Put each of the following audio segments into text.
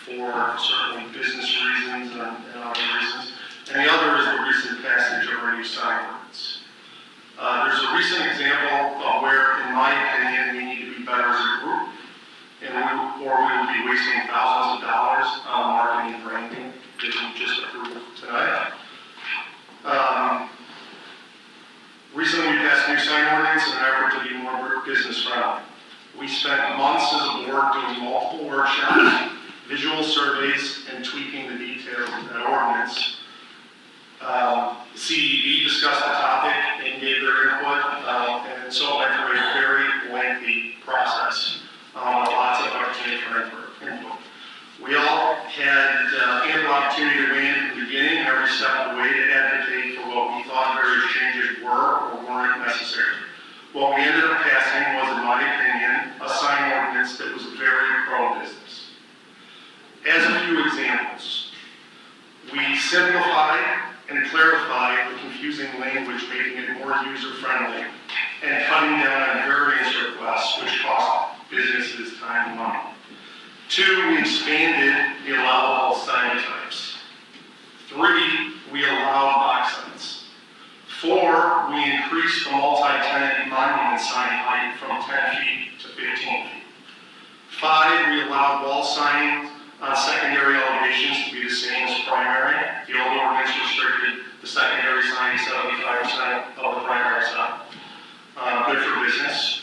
for certainly business reasons and other reasons. And the other is the recent passage of our new sign ordinance. There's a recent example of where, in my opinion, we need to be better as a group, or we will be wasting thousands of dollars on marketing and branding that we just approved tonight. Recently, we passed a new sign ordinance in an effort to be more business friendly. We spent months as a board doing multiple workshops, visual surveys, and tweaking the details of that ordinance. CED discussed the topic and gave their input, and so went through a very lengthy process. Lots of opportunity for input. We all had ample opportunity to weigh in from the beginning, every step of the way, to advocate for what we thought various changes were or weren't necessary. What we ended up passing was, in my opinion, a sign ordinance that was very pro-business. As a few examples, we simplified and clarified the confusing language, making it more user-friendly, and cutting down on variance requests, which cost businesses time and money. 2, we expanded the allowable sign types. 3, we allowed box signs. 4, we increased the multi-tenant monument sign height from 10 feet to 15 feet. 5, we allowed wall signs on secondary elevations to be the same as primary. The old ordinance restricted the secondary sign to 75% of the primary sign. Good for business.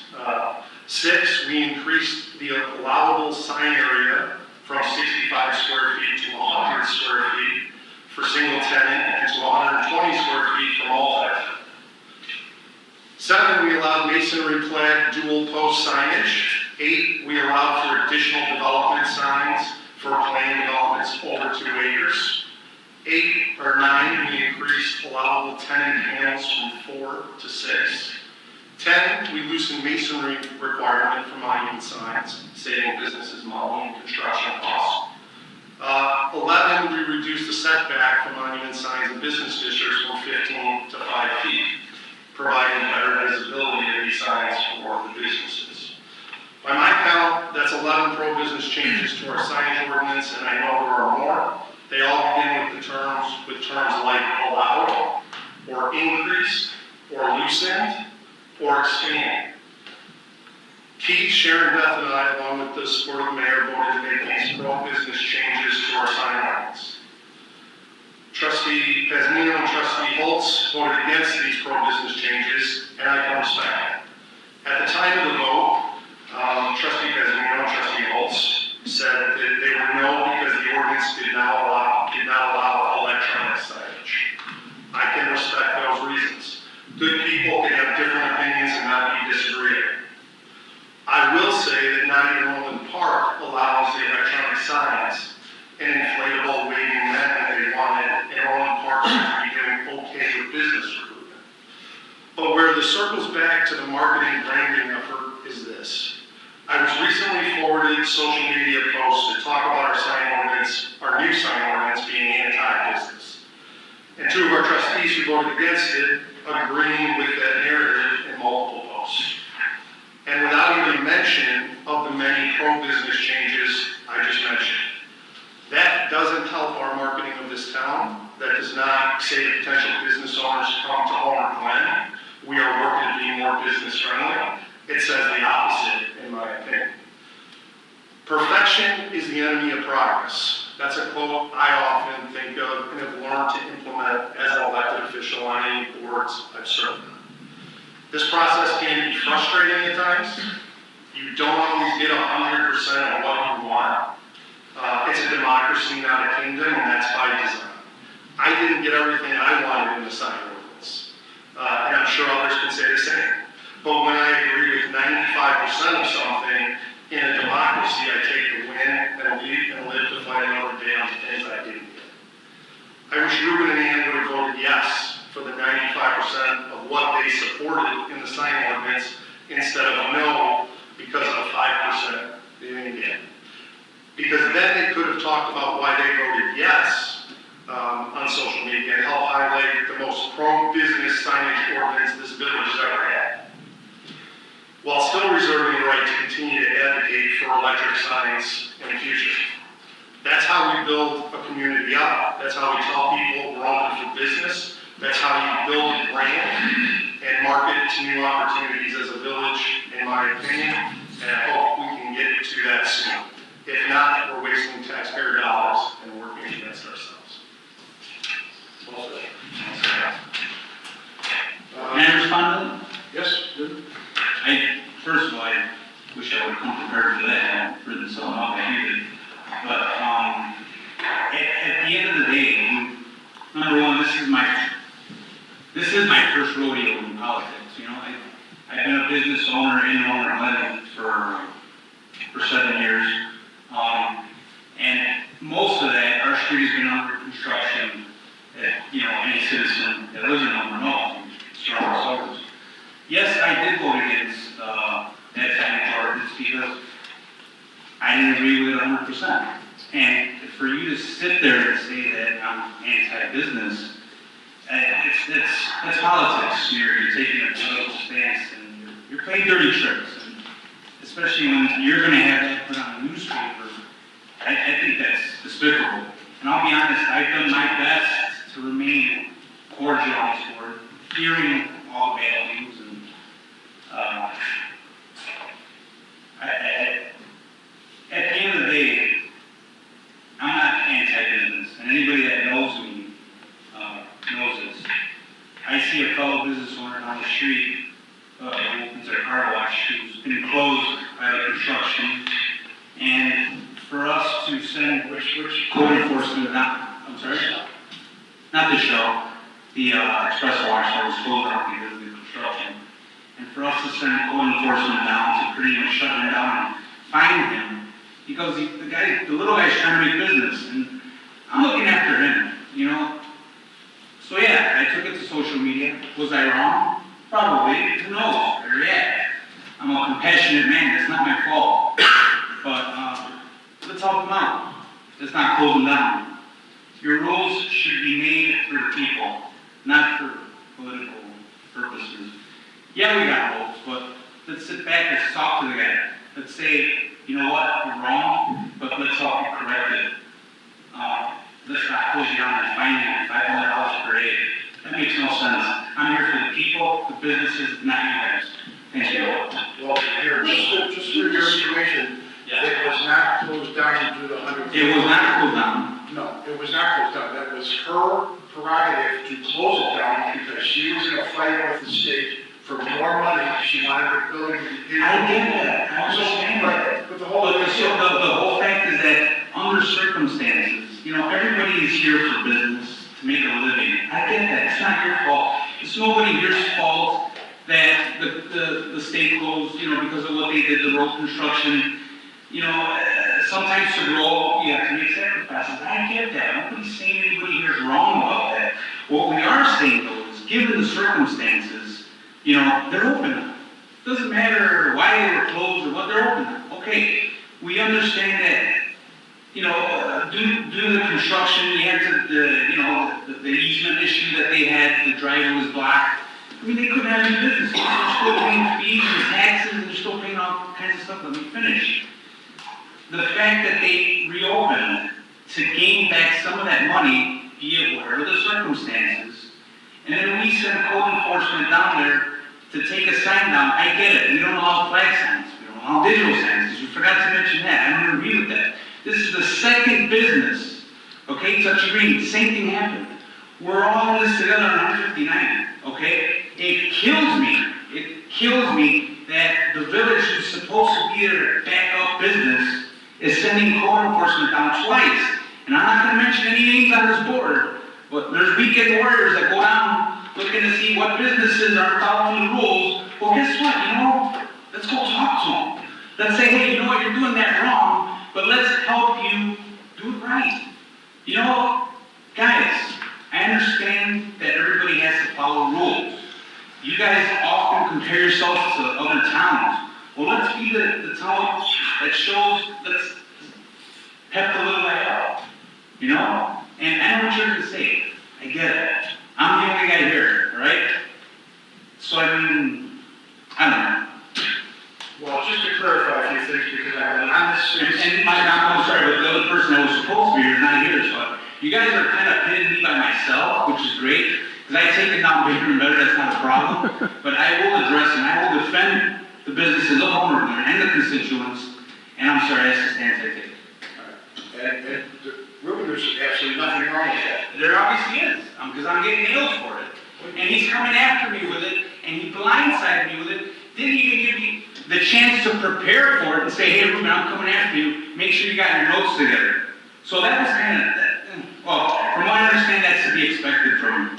6, we increased the allowable sign area from 65 square feet to 100 square feet for single tenant and to 120 square feet for multi-tenant. 7, we allowed masonry clad dual post signage. 8, we allowed for additional development signs for planned developments over 2 acres. 9, we increased allowable tenant panels from 4 to 6. 10, we loosened masonry requirement for monument signs, saving businesses money and construction costs. 11, we reduced the setback for monument signs in business districts from 15 to 5 feet, providing better visibility of these signs for the businesses. By my count, that's 11 pro-business changes to our signage ordinance, and I know there are more. They all begin with terms like allowed, or increased, or loosened, or expand. Keith, Sharon, Beth, and I, along with the support of the mayor, voted to make these pro-business changes to our sign ordinance. Trustee Pazmino and Trustee Holtz voted against these pro-business changes, and I can respect it. At the time of the vote, Trustee Pazmino and Trustee Holtz said that they were no because the ordinance did not allow electronic signage. I can respect those reasons. Good people can have different opinions and not be disagreeable. I will say that not even Roland Park allows the electronic signs and inflatable waving men that they wanted, and Roland Park seems to be doing okay with business recruitment. But where this circles back to the marketing branding effort is this. I was recently forwarded social media posts that talk about our new sign ordinance being anti-business. And 2 of our trustees who voted against it agreeing with that narrative in multiple posts. And without even mention of the many pro-business changes I just mentioned. That doesn't help our marketing of this town. That does not say to potential business owners come to Homer Glen. We are working to be more business friendly. It says the opposite, in my opinion. Perfection is the enemy of progress. That's a quote I often think of and have learned to implement as an elected official on any boards I've served on. This process can be frustrating at times. You don't always get 100% of what you want. It's a democracy, not a kingdom, and that's by design. I didn't get everything I wanted in the sign ordinance, and I'm sure others can say the same. But when I agree with 95% of something in a democracy, I take the win and leave and live to fight another day on the things I didn't get. I wish Ruben and Ann would have voted yes for the 95% of what they supported in the sign ordinance instead of no because of the 5% they didn't get. Because then they could have talked about why they voted yes on social media and help highlight the most pro-business signage ordinance this village has ever had, while still reserving the right to continue to advocate for electric signs in the future. That's how we build a community up. That's how we tell people we're open for business. That's how you build a brand and market to new opportunities as a village, in my opinion. And I hope we can get to that soon. If not, we're wasting taxpayer dollars and working against ourselves. Well said. May I respond to that? Yes, good. First of all, I wish I would come prepared for that. I've written something up, I hated it. But at the end of the day, number one, this is my first rodeo in politics. You know, I've been a business owner in Glen for 7 years, and most of that, our street has been under construction. Any citizen that lives in Glen knows, surrounding suburbs. Yes, I did vote against that Sign Ordinance because I didn't agree with it 100%. And for you to sit there and say that I'm anti-business, it's politics. You're taking a political stance and you're playing dirty tricks. And especially when you're going to have that put on a newspaper, I think that's despicable. And I'll be honest, I've done my best to remain cordial on this board, hearing all the bad news. And at the end of the day, I'm not anti-business, and anybody that knows me knows this. I see a fellow business owner on the street who opens their car wash who's been closed by the construction, and for us to send which code enforcement, I'm sorry, not the show, the express wash that was closed out because of the construction, and for us to send code enforcement down to pretty much shut him down and fine him. Because the little guy's trying to make business, and I'm looking after him, you know. So yeah, I took it to social media. Was I wrong? Probably. Who knows? Where you at? I'm a compassionate man. It's not my fault. But let's help him out. Let's not close him down. Your rules should be made for the people, not for political purposes. Yeah, we got rules, but let's sit back and talk to the guy. Let's say, you know what, you're wrong, but let's help you correct it. Let's not close you down and fine you $500 per day. That makes no sense. I'm here for the people, the businesses, not you guys. Thank you. Well, here, just for your information, it was not closed down due to the 100. It was not closed down. No, it was not closed down. That was her prerogative to close it down because she was in a fight with the state for more money. She wanted her building to be here. I get that. I understand that. But the But whole the whole fact is that under circumstances, you know, everybody is here for business, to make a living. I get that. It's not your fault. It's nobody here's fault that the state closed, you know, because of what they did, the road construction. You know, sometimes to grow, you have to make sacrifices. I get that. Nobody's saying anybody here is wrong about that. What we are saying, though, is given the circumstances, you know, they're open now. Doesn't matter why they were closed or what, they're open now. Okay, we understand that, you know, due to the construction, you had the easement issue that they had, the driveway was blocked. I mean, they couldn't have any business. They're still paying fees and taxes, and they're still paying all kinds of stuff. Let me finish. The fact that they reopened to gain back some of that money, be it whatever the circumstances, and then we send code enforcement down there to take a sign down. I get it. We don't allow flag signs. We don't allow digital signs. You forgot to mention that. I don't agree with that. This is the second business. Okay, touchy green. Same thing happened. We're all in this together on 159. Okay? It kills me. It kills me that the village who's supposed to be their backup business is sending code enforcement down twice. And I'm not going to mention any names on this board, but there's weekend warriors that go down looking to see what businesses aren't following the rules. Well, guess what? You know, let's go talk to them. Let's say, hey, you know what, you're doing that wrong, but let's help you do it right. You know, guys, I understand that everybody has to follow rules. You guys often compare yourselves to other towns. Well, let's be the town that shows, let's pep the little guy up, you know? And I know what you're going to say. I get it. I'm the only guy here, all right? So, I mean, I don't know. Well, just to clarify a few things, because I'm on this. And I'm sorry, but the other person that was supposed to be here is not here, so you guys are kind of pinning me by myself, which is great, because I take it down bigger and better, that's not a problem. But I will address and I will defend the businesses of Homer and the constituents, and I'm sorry, that's the stance I take. And really, there's absolutely nothing wrong with that. There obviously is, because I'm getting nailed for it. And he's coming after me with it, and he blindsided me with it, didn't even give me the chance to prepare for it and say, hey, Ruben, I'm coming after you, make sure you got your notes together. So that was kind of, well, from what I understand, that's to be expected from him.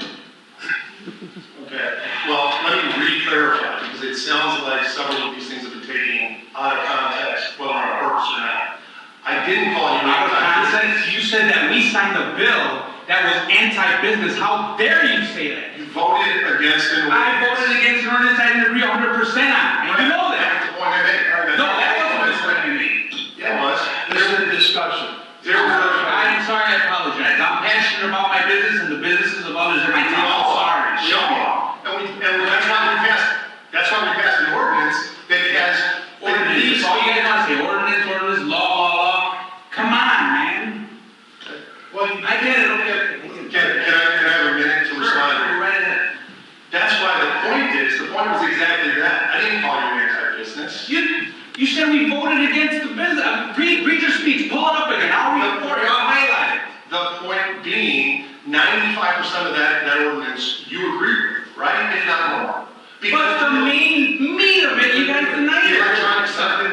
Okay, well, let me re-clarify, because it sounds like several of these things have been taken out of context, whether on purpose or not. I didn't call you Out of anti-business. context, you said that we signed a bill that was anti-business. How dare you say that? You voted against an I ordinance. voted against an ordinance I didn't agree 100% on, and you know that. That's the point I made. No, that wasn't the point I made. Yeah, it was. This is a discussion. I'm sorry, I apologize. I'm passionate about my business and the businesses of others in my town. I'm sorry. We all are. And that's why we passed an ordinance that has. Ordinance, all you guys want to say, ordinance, law. Come on, man. Well, I get it, okay. Can I have a minute to respond? Sure, right ahead. That's why the point was exactly that. I didn't call you anti-business. You said we voted against the business. Read your speech, pull it up again. I'll read it for you, I'll highlight it. The point being, 95% of that ordinance you agree with, right? If not more. But the main meat of it, you guys denied The it. electronic sign,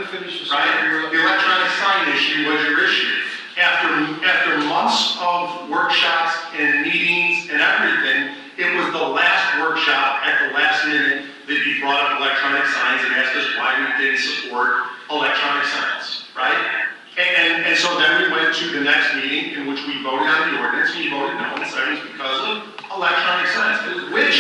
right? The electronic sign issue was your issue. After months of workshops and meetings and everything, it was the last workshop at the last minute that you brought up electronic signs and asked us why we didn't support electronic signs, right? And so then we went to the next meeting in which we voted on the ordinance, and you voted no, and said it was because of electronic signs. Which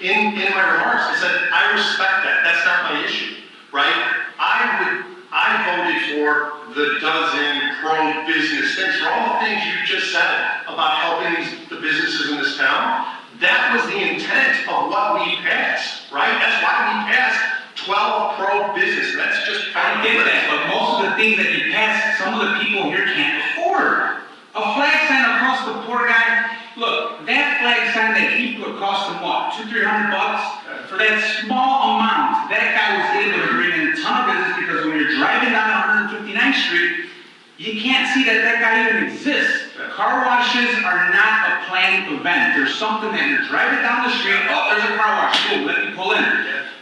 in my remarks, I said, I respect that, that's not my issue, right? I voted for the dozen pro-business things, for all the things you just said about helping the businesses in this town. That was the intent of what we passed, right? That's why we passed 12 pro-business, that's just I get that, but most of the things that you passed, some of the people here can't afford. A flag sign across the poor guy, look, that flag sign that he put cost him what, $200-300? For that small amount, that guy was able to bring in a ton of business, because when you're driving down 159th Street, you can't see that guy even exists. Car washes are not a planned event. There's something that you're driving down the street, oh, there's a car wash, cool, let me pull in.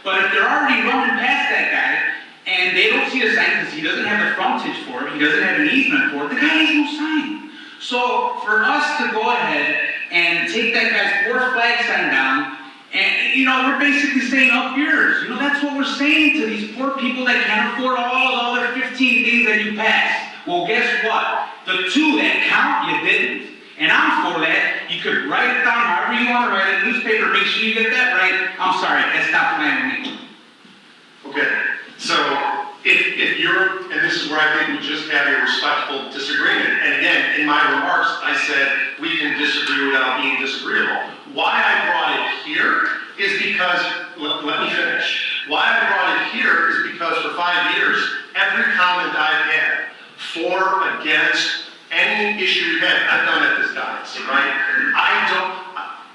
But if they're already running past that guy, and they don't see a sign because he doesn't have the frontage for it, he doesn't have an easement for it, the guy has no sign. So for us to go ahead and take that guy's poor flag sign down, and we're basically saying up yours. That's what we're saying to these poor people that can't afford all of the other 15 things that you passed. Well, guess what? The two that count, you didn't. And I'm for that. You could write it down however you want to write it in the newspaper, make sure you get that right. I'm sorry, that's not fine with me. Okay, so if you're, and this is where I think we just have a respectful disagreement, and again, in my remarks, I said we can disagree without being disagreeable. Why I brought it here is because, let me finish. Why I brought it here is because for 5 years, every comment I've had for, against, any issue we had, I've done at this dais, right?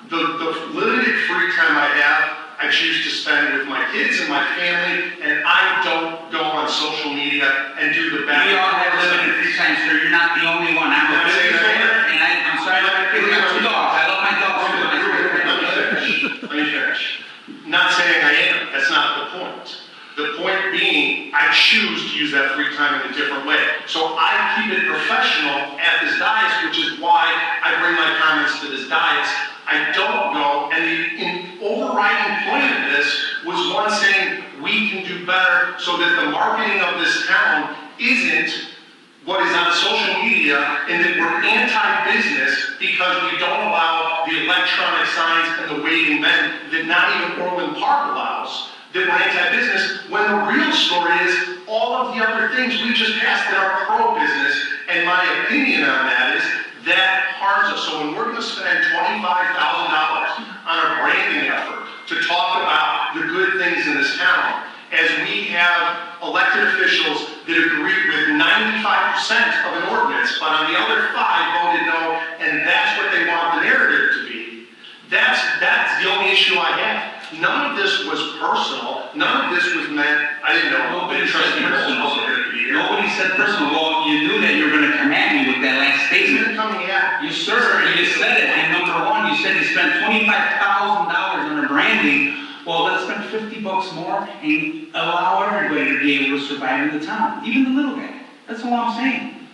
The limited free time I have, I choose to spend with my kids and my family, and I don't go on social media and do the back. We all have limited free time, sir. You're not the only one. I'm a business owner, and I'm sorry, I got 2 dogs. I love my dogs too. Let me finish. Not saying I am, that's not the point. The point being, I choose to use that free time in a different way. So I keep it professional at this dais, which is why I bring my comments to this dais. I don't go, and the overriding point of this was one saying we can do better so that the marketing of this town isn't what is on social media, and that we're anti-business because we don't allow the electronic signs and the waving men that not even Orland Park allows. That we're anti-business, when the real story is all of the other things we just passed that are pro-business, and my opinion on that is that harms us. So when we're going to spend $25,000 on a branding effort to talk about the good things in this town, as we have elected officials that agreed with 95% of an ordinance, but on the other 5 voted no, and that's what they want the narrative to be. That's the only issue I have. None of this was personal. None of this was meant, I didn't know. Nobody said personal. Nobody said personal. Well, you knew that you were going to come at me with that last statement. Coming at You, sir, you said it. And number one, you said you spent $25,000 on the branding. Well, let's spend $50 more and allow everybody to be able to survive in the town, even the little guy. That's all I'm saying.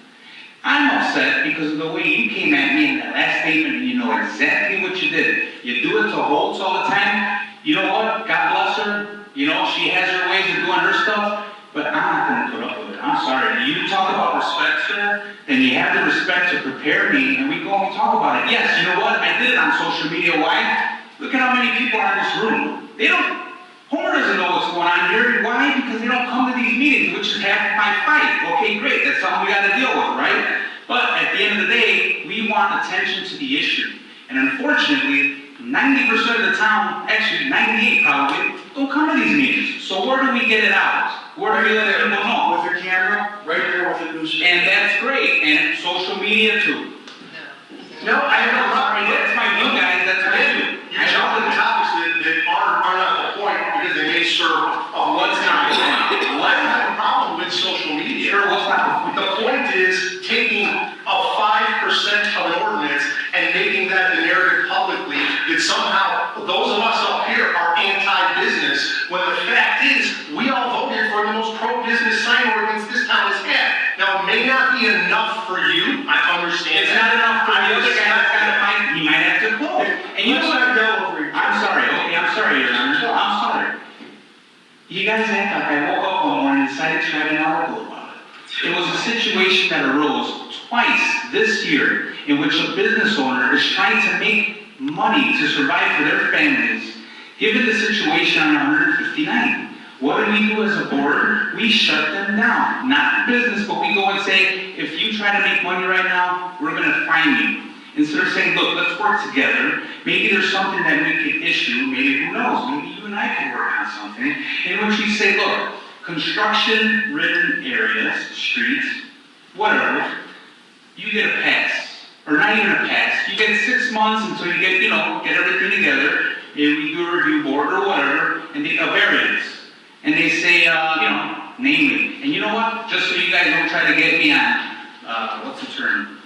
I'm upset because of the way you came at me in that last statement, and you know exactly what you did. You do it to Holtz all the time. You know what? God bless her. You know, she has her ways of doing her stuff, but I'm not going to put up with it. I'm sorry. You talk about respect, sir, then you have the respect to prepare me, and we go and talk about it. Yes, you know what? I did it on social media. Why? Look at how many people are in this room. They don't, Homer doesn't know what's going on here. Why? Because they don't come to these meetings, which is half my fight. Okay, great. That's something we got to deal with, right? But at the end of the day, we want attention to the issue. And unfortunately, 90% of the town, actually 98 probably, don't come to these meetings. So where do we get it out? Where do we let people know? With the camera, right there with the news. And that's great. And social media too. No, I have no problem. That's my view, guys. That's what I do. You jump into topics that are not the point because they may serve what's not the point. I don't have a problem with social media. Sure, what's not the point? The point is taking a 5% of an ordinance and making that the narrative publicly that somehow those of us up here are anti-business, when the fact is we all voted for the most pro-business sign ordinance this town has had. Now, it may not be enough for you, I understand. It's not enough for the other guy that's got to fight. He might have to close. And you know what? I'm sorry. Okay, I'm sorry, Your Honor. I'm sorry. You guys act like I woke up one morning and decided to write an article about it. It was a situation that arose twice this year in which a business owner is trying to make money to survive for their families, given the situation on 159. What do we do as a board? We shut them down. Not the business, but we go and say, if you try to make money right now, we're going to fine you. Instead of saying, look, let's work together. Maybe there's something that we could issue. Maybe, who knows, maybe you and I can work on something in which we say, look, construction-ridden areas, streets, whatever, you get a pass. Or not even a pass. You get 6 months until you get, get everything together. Maybe we do a review board or whatever, and a variance. And they say, name me. And you know what? Just so you guys don't try to get me on, what's the term?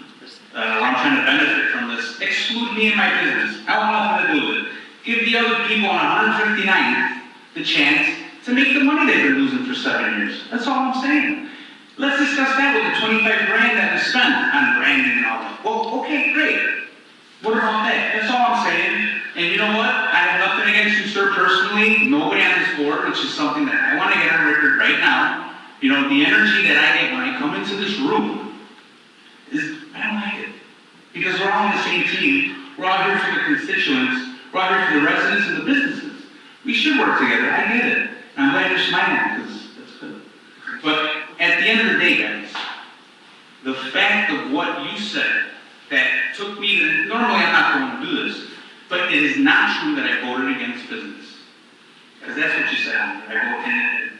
Where I'm trying to benefit from this. Exclude me in my business. I want nothing to do with it. Give the other people on 159th the chance to make the money they've been losing for 7 years. That's all I'm saying. Let's discuss that with the 25 grand that was spent on branding and all that. Well, okay, great. What about that? That's all I'm saying. And you know what? I have nothing against you, sir, personally. Nobody on this board, which is something that I want to get on record right now. The energy that I get when I come into this room is, I don't like it. Because we're all on the same team. We're all here for the constituents. We're all here for the residents and the businesses. We should work together. I get it. And I'm glad you're smiling because that's good. But at the end of the day, guys, the fact of what you said that took me to, normally I'm not going to do this, but it is not true that I voted against business. Because that's what you said.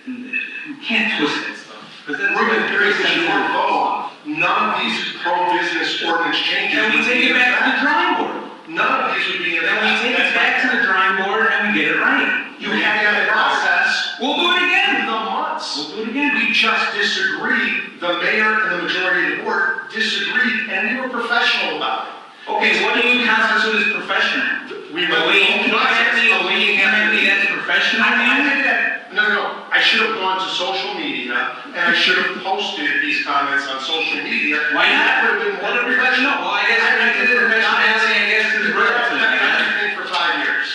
And you can't twist that stuff. Because that's We're going to carry this short vote. None of these pro-business ordinance changes. And we take it back to the drawing board. None of these would be in Then we take it back to the drawing board and we get it right. You have that process. We'll do it again. In the months. We'll do it again. We just disagreed. The mayor and the majority of the board disagreed, and we were professional about it. Okay, what do you constitute as professional? We The way you came at me, that's professional? I did that. No. I should have gone to social media, and I should have posted these comments on social media. Why not? That would have been more professional. Well, I guess we're not doing professionality, I guess, is relative. Everything for 5 years.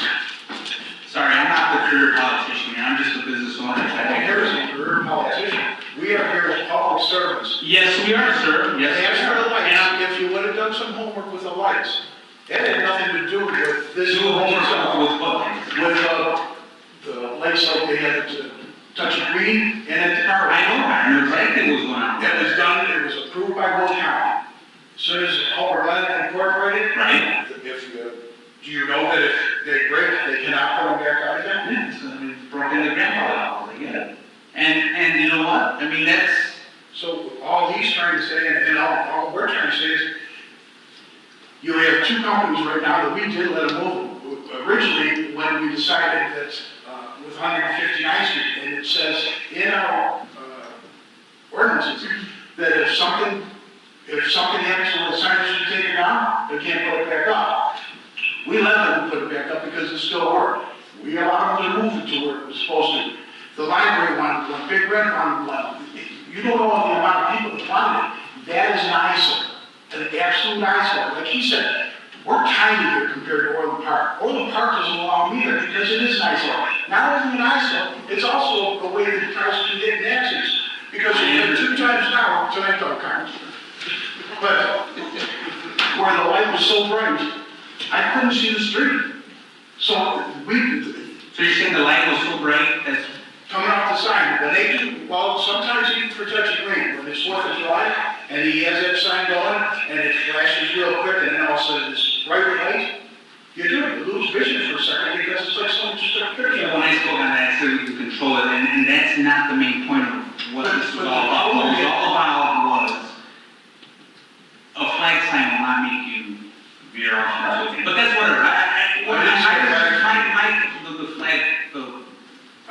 Sorry, I'm not the career politician, man. I'm just a business owner. Here's a career politician. We are here as public servants. Yes, we are, sir. Yes. As for the lights, if you would have done some homework with the lights, that had nothing to do with this. Do homework with what? With the lights like they had to touch green and at the car. I know exactly what's going on. That was done, it was approved by Will County. As soon as Homer Glen incorporated, Right. Do you know that if they break, they cannot put them back out again? Yeah, so it's broken the grandfather out, they get it. And you know what? I mean, that's, So all he's trying to say, and all we're trying to say is, you have two companies right now that we did let them move. Originally, when we decided that, with 159th Street, and it says in our, ordinances, that if something happens to the sign that should be taken down, they can't put it back up. We let them put it back up because it still worked. We allowed them to move it to where it was supposed to. The library wanted one, Big Red wanted one. You don't know the amount of people that wanted it. That is an eyesore, an absolute eyesore. Like he said, we're tiny here compared to Orland Park. Orland Park doesn't allow me there because it is an eyesore. Not only an eyesore, it's also the way that cars can get in accidents. Because you get 2 times now, tonight don't count. But where the light was so bright, I couldn't see the street. So you're saying the light was so bright, that's, coming off the sign, when they do, well, sometimes he protects the green. When it's 4th of July, and he has that sign going, and it flashes real quick, and then all of a sudden it's bright light, you lose vision for a second, because it's like someone just took a picture. when I spoke on that, I said we could control it, and that's not the main point of what this was all about. What it was all about was, a flag sign will not make you veer off. But that's whatever.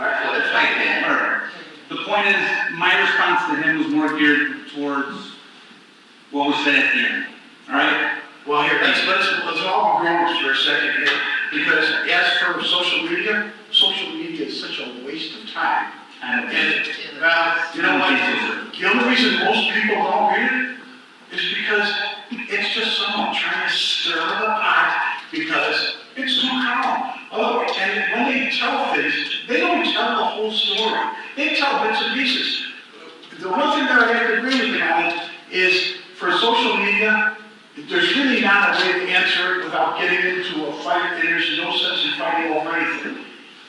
The flag thing, whatever. The point is, my response to him was more geared towards what was said at the end. All right? Well, here, let's all agree on this for a second here, because as for social media is such a waste of time. And, you know what, the only reason most people don't read it is because it's just someone trying to stir the pot because it's too common. Oh, and when they tell things, they don't tell the whole story. They tell bits and pieces. The one thing that I have to agree with you on is for social media, there's really not a way to answer it without getting into a fight, and there's no sense in fighting over anything.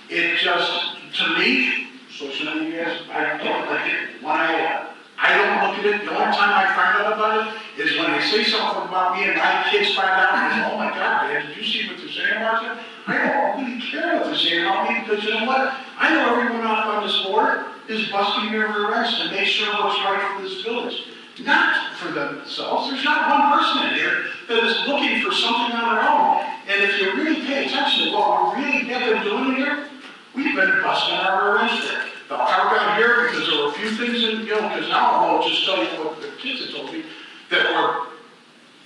It just, to me, social media, I don't like it one iota. I don't look at it. The only time I find out about it is when they say something about me and my kids find out and say, oh my God, Dad, did you see what they're saying about you? I don't really care what they're saying about me because you know what? I know everyone up on this board is busting their arrest to make sure what's right for this village. Not for themselves. There's not one person in here that is looking for something on their own. And if you really pay attention to what we really have been doing here, we've been busting our arrest there. The park out here, because there were a few things in, because now I'll just tell you what the kids have told me, that we're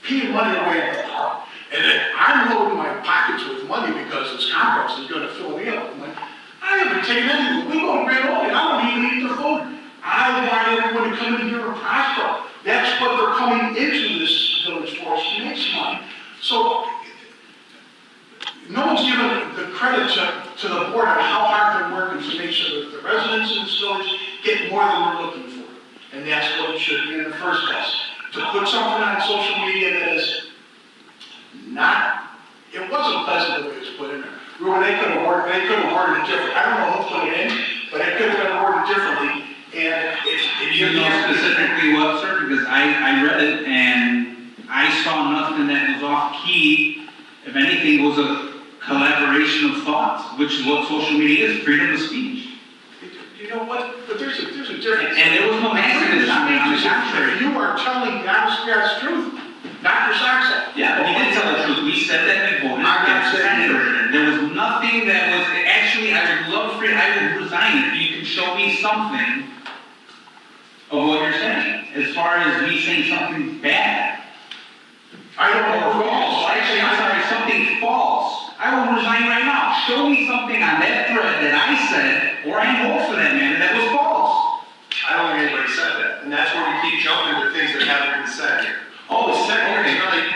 peeing money away in the park. And that I'm loading my pockets with money because this conference is going to fill me up with money. I haven't taken anything. We go to Grand Old, and I don't even eat the food. I want everyone to come in here and prosper. That's what they're coming into this village for, is to make some money. So, no one's given the credit to the board on how hard they're working to make sure that the residents in this village get more than they're looking for. And that's what it should be in the first place. To put something on social media that is not, it wasn't pleasant the way it was put in there. They could have worded it differently. I don't know who put it in, but it could have been worded differently. And you know specifically what, sir, because I read it and I saw nothing that was off key. If anything, it was a collaboration of thoughts, which is what social media is, freedom of speech. You know what? But there's a difference. And there was no accident. If you are telling the honest God's truth, not your socks off. Yeah, but he did tell the truth. We said that we voted. There was nothing that was, actually, I would love for you, I would resign if you can show me something of what you're saying, as far as me saying something bad. I don't know. False. Actually, I'm sorry, something false. I will resign right now. Show me something on that thread that I said, or I vote for that man, that was false. I don't think anybody said that, and that's where we keep jumping to things that haven't been said here. Oh, The second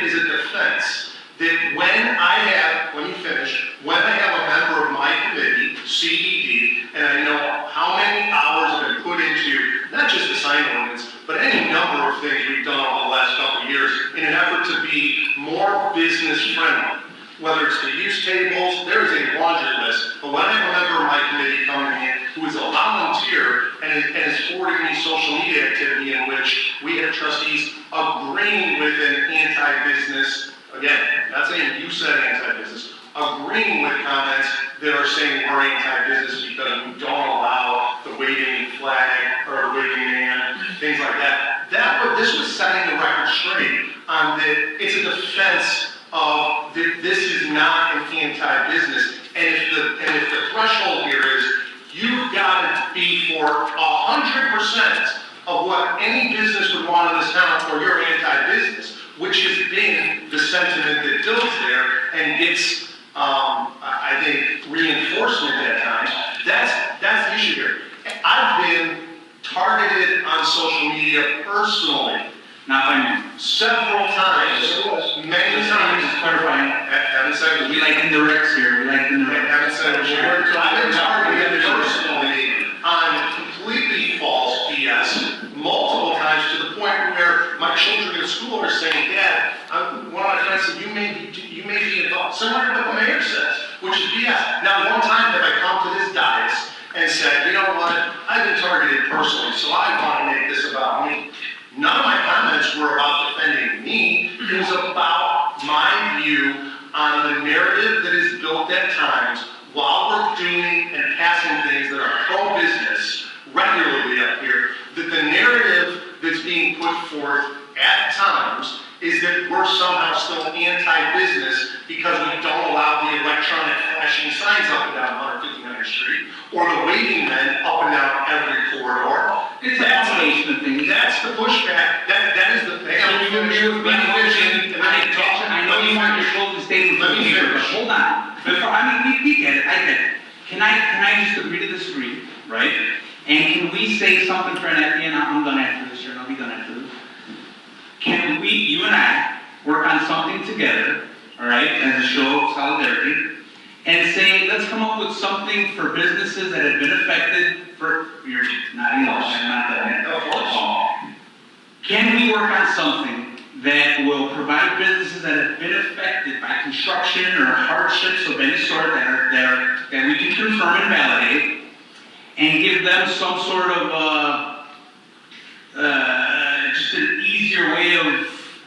is a defense that when you finish, when I have a member of my committee, CED, and I know how many hours have been put into not just the sign ordinance, but any number of things we've done over the last couple of years in an effort to be more business friendly. Whether it's the use tables, there is a laundry list. But when I have a member of my committee coming in who is a volunteer and is forwarding me social media activity in which we have trustees agreeing with an anti-business, again, not saying you said anti-business, agreeing with comments that are saying we're anti-business because we don't allow the waving flag or waving this was setting the record straight on that it's a defense of that this is not an anti-business. And if the threshold here is you've got to be for 100% of what any business would want in this town, or you're anti-business, which has been the sentiment that builds there and gets, I think, reinforcement at times. That's the issue here. I've been targeted on social media personally, Not by me. several times, many times. Just clarifying. Haven't said it was We like indirects here, we like indirects. haven't said it was you. I've been targeted personally on completely false BS multiple times to the point where my children at school are saying, Dad, one of my friends said, you may be involved, similar to what the mayor says, which is BS. Now, one time have I come to this dais and said, you know what, I've been targeted personally, so I want to make this about me. None of my comments were about defending me. It was about my view on the narrative that is built at times while we're doing and passing things that are pro-business regularly up here, that the narrative that's being put forth at times is that we're somehow still anti-business because we don't allow the electronic flashing signs up and down 159th Street or the waving men up and down every corridor. It's a combination of things. That's the pushback. That is the thing. I know you want your closing statement. Let me finish. But hold on. We get it, I get it. Can I just agree to disagree, right? And can we say something for an FD, and I'm done after this, and I'll be done after this. Can we, you and I, work on something together, all right, as a show of solidarity, and say, let's come up with something for businesses that have been affected for, you're not English, I'm not that. Of course. Can we work on something that will provide businesses that have been affected by construction or hardships of any sort that we can confirm and validate, and give them some sort of just an easier way of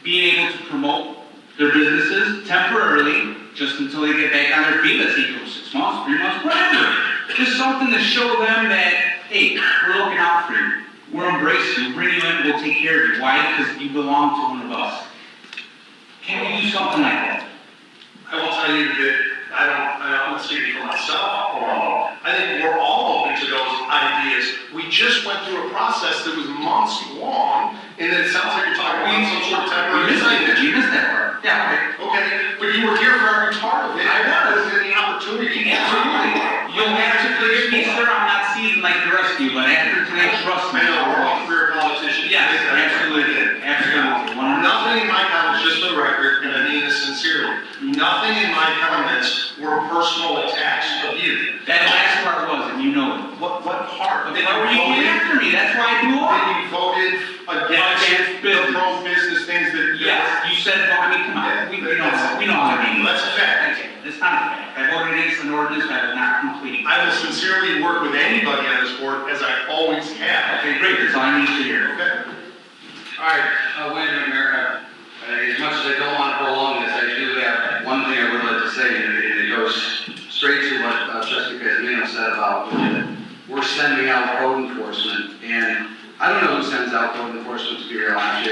being able to promote their businesses temporarily, just until they get back on their feet, let's say 6 months, 3 months, whatever. Just something to show them that, hey, we're looking out for you. We'll embrace you, bring you in, we'll take care of you. Why? Because you belong to one of us. Can we do something like that? I will tell you that I'm not speaking for myself or all. I think we're all open to those ideas. We just went through a process that was months long, and then it sounds like you're talking about some sort of temporary thing. You missed that part. Yeah, okay, but you were here for every part of it. I was in the opportunity. Absolutely. You'll have to clear me, sir. I'm not seasoned like the rest of you, but after today, trust me. I know, we're all career politicians. Yes, absolutely. Absolutely. Nothing in my comments, just for the record, and I mean this sincerely, nothing in my comments were personal attacks of you. That last part was, and you know it. What part? Why were you going after me? That's why I blew up. Then you voted against the pro-business things that. Yes, you said, I mean, come on, we know how to be. That's a fact. It's not a fact. I voted against an ordinance that was not complete. I will sincerely work with anybody on this board, as I always have. Okay, great, that's all I need to hear. Okay? All right, wait a minute, Mayor. As much as I don't want to prolong this, I do have one thing I would like to say, and it goes straight to what Trustee Casino said about we're sending out code enforcement, and I don't know who sends out code enforcement, to be real honest.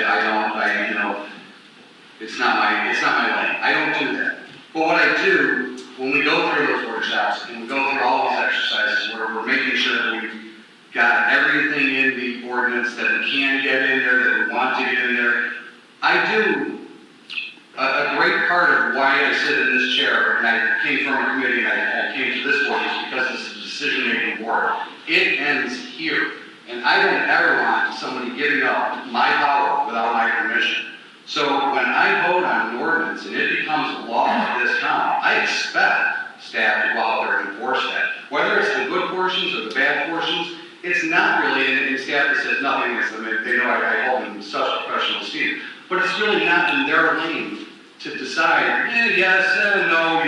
It's not my lane. I don't do that. But what I do, when we go through those workshops, and we go through all these exercises, where we're making sure that we've got everything in the ordinance that we can get in there, that we want to get in there, I do. A great part of why I sit in this chair, and I came from a committee, and I came to this board, is because it's a decision-making board. It ends here. And I don't ever want somebody giving up my power without my permission. So when I vote on an ordinance and it becomes law in this town, I expect staff to go out there and enforce that. Whether it's the good portions or the bad portions, it's not really, and staff that says nothing against them, they know I hold them in such professional esteem. But it's really not in their lane to decide, yes, no,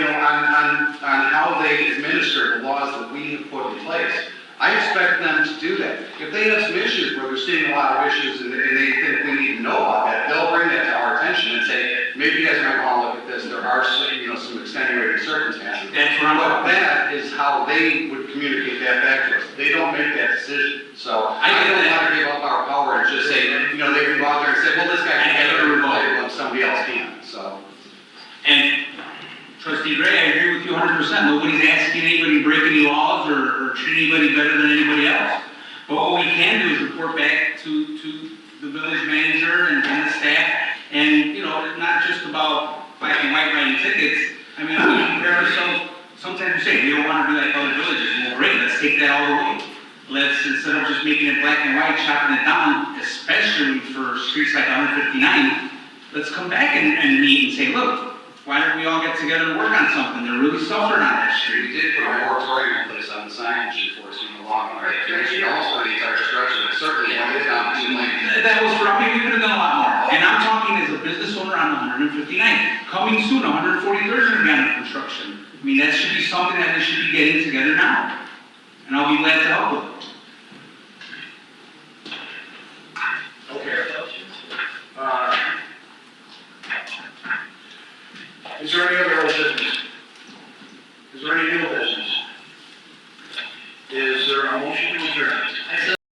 on how they administer the laws that we have put in place. I expect them to do that. If they have some issues where they're seeing a lot of issues and they think we need to know about that, they'll bring that to our attention and say, maybe you guys might want to look at this. There are some extenuating circumstances. That's what I'm But talking about. that is how they would communicate that back to us. They don't make that decision. So I I get don't that. want to give up our power and just say, they can go out there and say, Trustee Gray, I agree with you 100%. Nobody's asking anybody to break any laws or treat anybody better than anybody else. But what we can do is report back to the village manager and the staff, and, you know, not just about black and white writing tickets. I mean, we compare ourselves, sometimes we say, we don't want to be like other villages. Well, great, let's take that all the way. Let's, instead of just making it black and white, chopping it down, especially for streets like 159, let's come back and meet and say, look, why don't we all get together and work on something? They're really suffering on that street. We did put a moratorium in place on the signage enforcement along the right direction, also the entire structure, but certainly when it's down to 2 lanes. That was for, I mean, we could have done a lot more. And I'm talking as a business owner on 159th. Coming soon, 143rd is going to be under construction. I mean, that should be something that we should be getting together now. And I'll be glad to help with it. Okay. Is there any other old business? Is there any new business?